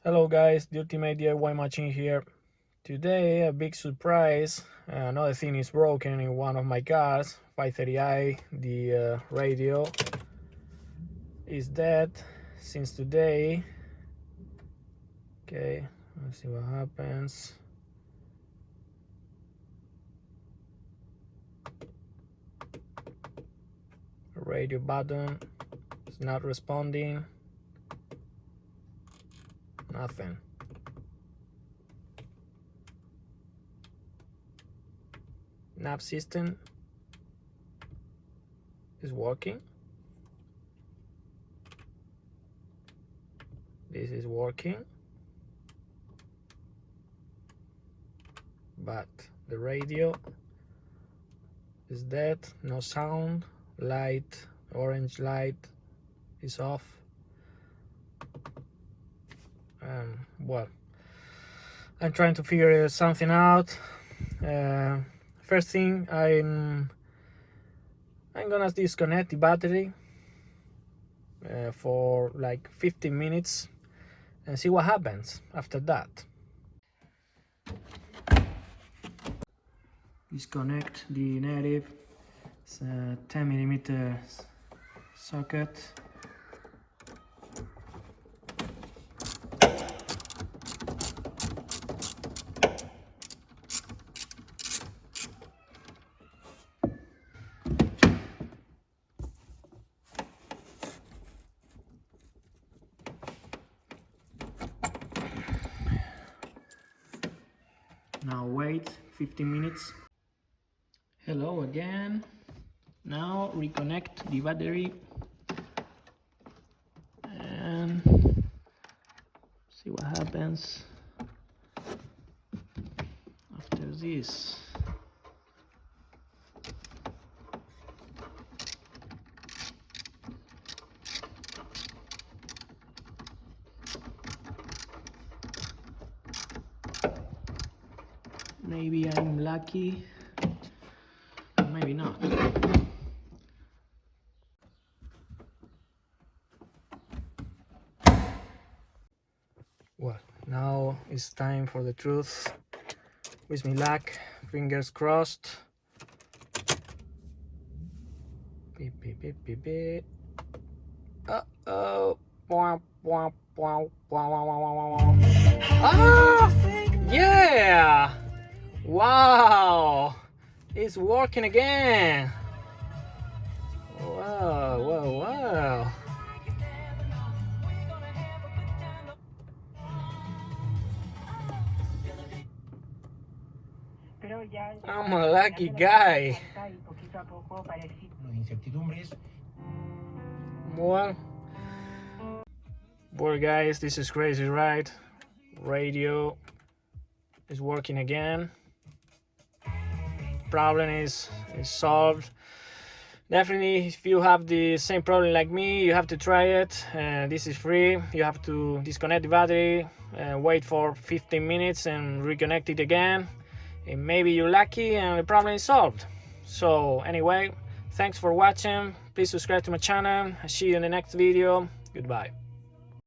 Hello guys, the Ultimate DIY Machine here. Today a big surprise, another thing is broken in one of my cars, 530i. The radio is dead since today. Okay, let's see what happens. Radio button is not responding. Nothing. Nav system is working. This is working, but the radio is dead. No sound. Light, orange light is off. Well, I'm trying to figure something out. First thing, I'm gonna disconnect the battery for like 15 minutes and see what happens after that. Disconnect the negative. It's a 10mm socket. Now wait 15 minutes. Hello again. Now reconnect the battery and see what happens after this. Maybe I'm lucky, maybe not. Well, now it's time for the truth. Wish me luck, fingers crossed. Beep, beep, beep, beep, beep. Uh-oh. Ah! Yeah! Wow! It's working again! Wow, wow, wow! I'm a lucky guy. Well guys, this is crazy, right? Radio is working again. Problem is solved. Definitely, if you have the same problem like me, you have to try it. This is free. You have to disconnect the battery, wait for 15 minutes and reconnect it again. And maybe you're lucky and the problem is solved. So anyway, thanks for watching. Please subscribe to my channel. I'll see you in the next video. Goodbye.